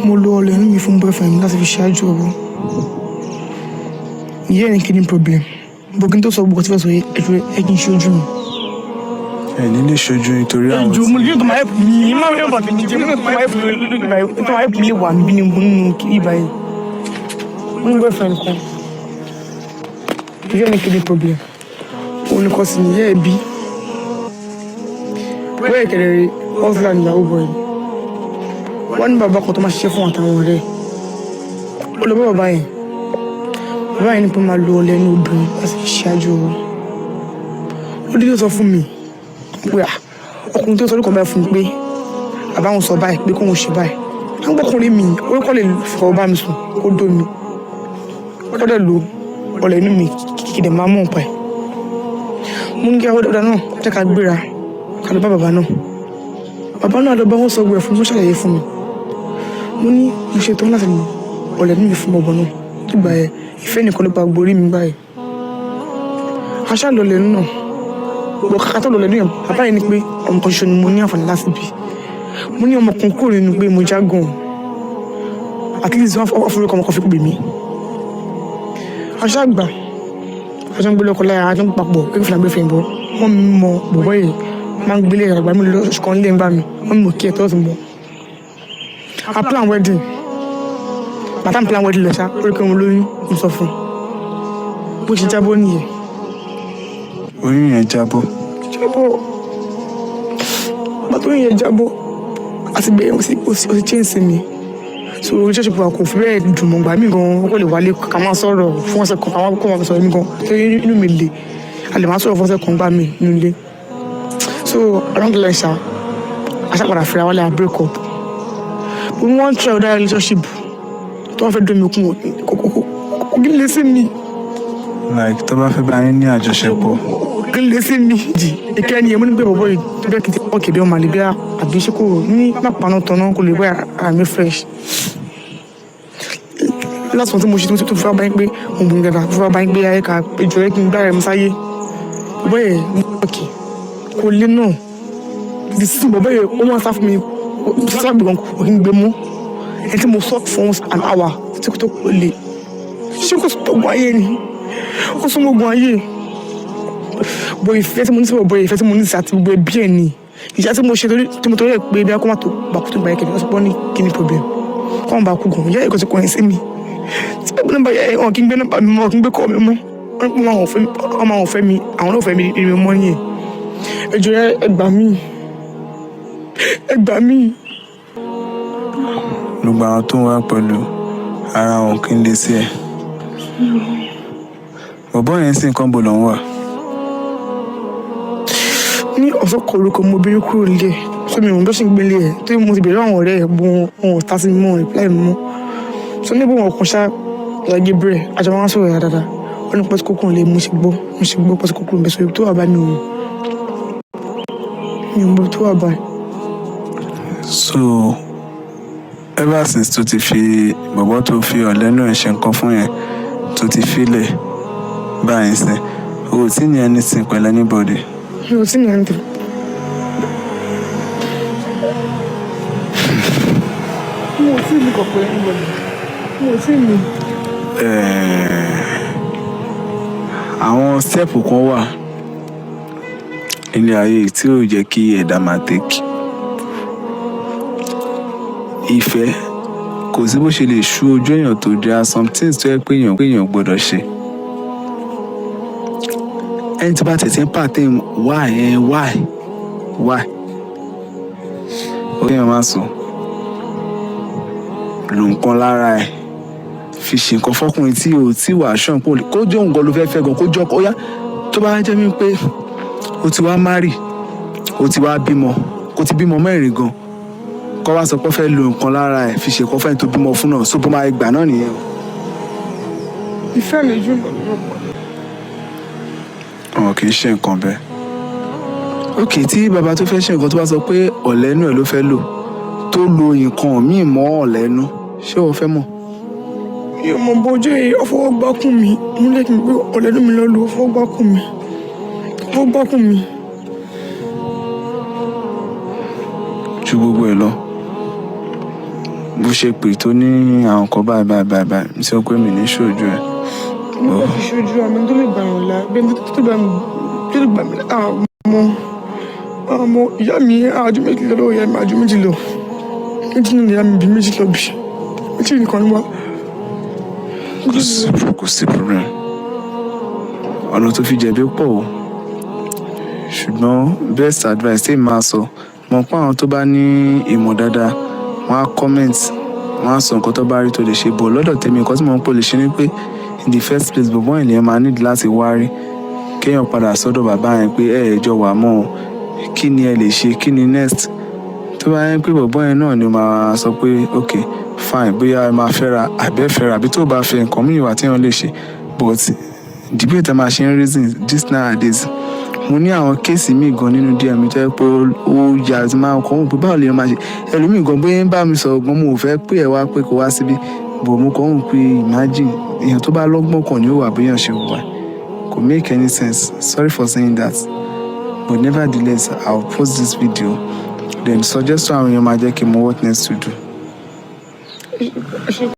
mo lo ọlẹ̀ inú mi fún boyfriend láti fi ṣáájú ọ̀rọ̀. Ìyá ẹni kí ni problem? Bó kí n tó sọ gbogbo tí fẹ́ sọ ẹjọ́ ẹ kí n ṣe ojú mi. Ẹ ní lè ṣojú nítorí àwọn tí. Ẹjọ́ mo ní tó máa ẹ̀pù mi, ìmọ̀ mi ọ̀bà tèmi jẹ́ tó máa ẹ̀pù mi lè wà níbí nínú ibà yìí. Mo ní boyfriend kan. Ìyá ẹni kí ni problem? Òun nìkan sì ní ìyá ẹ̀ bí. Bẹ́ẹ̀ kẹ̀lẹ́ husband ìyàwó boy. Wọ́n ní bàbá kan tó máa ṣiṣẹ́ fún àtàwọn ọ̀rẹ́. Ó lọ bá bàbá yẹn. Bàbá yẹn ní pé máa lo ọlẹ̀ inú obìnrin láti fi ṣáájú ọ̀rọ̀. Ó dé tó sọ fún mi pé ọkùnrin tó sọ lókàn báyìí fún mi pé bàbá òun sọ báyìí pé kóun ṣe báyìí. Wọ́n gbọ́kùnrin mi orúkọ lè fọwọ́ bá mi sùn kó dó mi. Ó dẹ̀ lo ọlẹ̀ inú mi kìkìdẹ̀ máa mú ọ̀pá ẹ̀. Mo ní kí àwọn ọ̀dọ́ náà jẹ́ ká gbéra ká lọ bá bàbá náà. Bàbá náà lọ bá wọn sọ gbé fún mi, ṣàlàyé fún mi. Mo ní mo ṣe tán láti lò ọlẹ̀ inú mi fún ọgbọ́n náà. Nígbà yẹn ìfẹ́ nìkan ló gba gborí mi báyìí. Aṣá lọlẹ̀ nínú náà. Gbogbo kàkà tó lọlẹ̀ nínú bàbá yẹn ni pé ọmọ kan ṣoṣo ni mo ní àǹfààní láti bí. Mo ní ọmọ kan kúrò nínú pé mo jágùn. At least wọ́n forúkọ ọmọ kan fi pè mí. Aṣá gbà. Aṣá ń gbé lọ́kọ láyà, aṣá ń papọ̀, ẹgbẹ́ fìlà gbé fẹ̀ bọ́. Wọ́n mọ bọ̀bọ́ yìí máa ń gbélé àgbà mi lọ́sùn kan lé ń bá mi. Wọ́n mọ̀ kí ẹ̀ tó ọ̀sùn bọ̀. I plan wedding. Bàtà ń plan wedding lọ ṣá, orí kan mo lóyún, mo sọ fún un. Bó ṣe jábọ́ nìyẹn. oyún yẹn jábọ́. Bàtà oyún yẹn jábọ́. Àti bẹ́ẹ̀ ó sì change mi. So relationship wa kò fi bẹ́ẹ̀ dùn mọ́ gbà mí gan-an. Ó lè wálé ká máa sọ̀rọ̀ fún ọ̀sẹ̀ kan, àwọn kò máa sọ̀rọ̀ mí gan-an. Torí inú mi le. A lè máa sọ̀rọ̀ fún ọ̀sẹ̀ kan gbà mí nínú ilé. So around the line ṣá, aṣá padà fẹ́ra wálé à break up. But we wan try other relationship. Tó wọ́n fẹ́ dùn mí kò kí lè sí mi. Like tó bá fẹ́ bá yín ní àjọṣepọ̀. Kí lè sí mi. Ìkẹ́ ni èmi ní pé bọ̀bọ̀ yìí tó bẹ́ẹ̀ kí n ti pọ̀ kébí ọmọ àlebí àbí ṣé kò ní má paná tọ̀nà kò lè wá àmì fresh. Last one tí mo ṣe tó fẹ́ bá yín pé mo bùn gàdà tó fẹ́ bá yín pé ayé ká ìjọ yẹ kí n gbára ẹ̀ mú sáyé. Bọ̀bọ̀ yẹn ní ọ̀kì kò lé náà. The same bọ̀bọ̀ yẹn ó wọ́n sá fún mi sábà gan kò kí n gbé mú. Ẹni tí mo sọ fún an hour tí kò tó kò lè. Ṣé kò sọ gbogbo ayé ni? Ó sọ gbogbo ayé. Bọ̀ ìfẹ́ tí mo ní sí bọ̀bọ̀ yẹn, ìfẹ́ tí mo ní sí àti gbogbo ẹbí ẹ̀ ni. Ìjà tí mo ṣe tí mo torí ẹ̀ pé bí a kò má tó bàkú tó gbà yẹ kẹ́ni wọ́n ti pọ́ ní kíní problem. Kọ́ wọn bá kú gan, ìyá ẹ̀kọ́ ti kọrin sí mi. Tí bẹ́ẹ̀ nọ́mbà yẹ wọn kí n gbé nọ́mbà mi mọ́, wọn kí n gbé kọ́ mi mọ́. Wọ́n máa wọ̀ fẹ́ mi, àwọn náà fẹ́ mi ní mi mọ́ nìyẹn. Ẹ jọ̀ọ́ ẹ gbà mí. Ẹ gbà mí. Gbogbo àwọn tó ń wá pẹ̀lú ara wọn kí n lè sí ẹ̀. Bọ̀bọ́ yẹn sì nǹkan bò lọ́n wà. Ní ọ̀sán kan orúkọ mo bí kúrò nílé so mi ò ń bọ́ sí gbélé ẹ̀ tó mo ti bẹ̀rẹ̀ àwọn ọ̀rẹ́ ẹ̀ bó wọn ò ta sí mi mọ́ reply mi mọ́. So níbo wọn kàn ṣá ìyàgé bẹ̀rẹ̀ àjọ wọn sọ̀rọ̀ yà dáadáa. Wọ́n ní pọ́síkókò lè mo ṣe gbọ́ pọ́síkókò bẹ̀ sọ tó wà bá mi ò mọ̀ tó wà bá. So ever since tó ti fi bọ̀bọ́ tó fi ọ̀lẹ́nu ẹ̀ ṣe nǹkan fún yẹn tó ti filẹ̀ báyìí sẹ́ o ò tí ní anything pẹ̀lú anybody. Mi ò tí ní anything. Mi ò tí ní kọ̀ pẹ̀lú anybody. Mi ò tí ní. Àwọn step kan wà ilé ayé tí ò jẹ́ kí ẹ̀dá máa take. Ìfẹ́ kò sí bó ṣe lè ṣú ojú èèyàn tó there are some things tó yẹ pé èèyàn gbọ́dọ̀ ṣe. Ẹni tí bá tètè ń pàtẹ́ why ó yẹn máa sùn lò nǹkan lára ẹ̀ fi ṣe nǹkan fọkùnrin tí ò tí wàá ṣàn pò kó jẹ́ òun gan ló fẹ́ gan kó jọ́ kó yá tó bá jẹ́ mi pé ó ti wá marry ó ti wá bímọ kó ti bímọ mẹ́rin gan kọ́ wá sọ pé fẹ́ lo nǹkan lára ẹ̀ fi ṣe kọ́ fẹ́ tó bímọ fún náà sóbó máa gbà náà nìyẹn o. Ìfẹ́ mi jù lọ. Wọn kì í ṣe nǹkan bẹ́ẹ̀. Ok tí bàbá tó fẹ́ ṣe nǹkan tó bá sọ pé ọ̀lẹ́nu ẹ̀ ló fẹ́ lò tó lo nǹkan míì mọ́ ọ̀lẹ́nu ṣé o fẹ́ mọ̀? Mi ò mọ̀ bójú ọfọwọ́ gbákùn mi mú lẹ́kìn pé ọ̀lẹ́nu mi lọ lo ọfọwọ́ gbákùn mi. Ju gbogbo ẹ̀ lọ bó ṣe pè tó ní àwọn kan báyìí mi sọ pé mi ní ṣojú ẹ̀. mo fẹ́ fi ṣojú àmì tó lè gbà wọ́n la bẹ́ẹ̀ tó lè gbà mí àmọ́ ìyá mi àjù méjì lọ́wọ́ ìyá mi àjù méjì lọ méjì nínú ìyá mi bí méjì lọ bí méjì nìkan ni wá. kò sí problem ọ̀nà tó fi jẹ̀bi pọ̀ o ṣùgbọ́n best advice tí màá sọ mọ̀ pé àwọn tó bá ní ìmọ̀ dáadáa wọ́n á comment wọ́n á sọ nǹkan tó bá rí tó lè ṣe bọ̀ lọ́dọ̀ tèmi nǹkan tí mo ń pò lè ṣe ni pé in the first place bọ̀bọ́ yẹn lè máa need láti wárí kéèyàn padà sọ́dọ̀ bàbá yẹn pé ẹ̀ẹ́jọ́ wà mọ́ ọ kí ni ẹ lè ṣe kí ni next tó bá yẹn pé bọ̀bọ́ yẹn náà ni máa sọ pé ok fine bóyá ẹ máa fẹ́ra àbẹ́ fẹ́ra àbí tó bá fẹ́ nǹkan mìíràn wà tí wọ́n lè ṣe but debate ẹ máa ṣe ń reason this nowadays mo ní àwọn kéèsì míì gan nínú díẹ̀ mi jẹ́ pé ó yà tí máa kọ́ wọn pé báwo lè máa ṣe ẹlòmíì gan bóyá ń bá mi sọ̀rọ̀ gan mo ò fẹ́ pé ẹ wá pé kó wá síbí bò mo kọ́ wọn pé imagine èèyàn tó bá lọ́gbọ́n kan ni ó wà bóyá ṣe wà kò make any sense sorry for saying that but nevertheless I will post this video then suggest to àwọn èèyàn máa jẹ́ kí n mọ what next to do.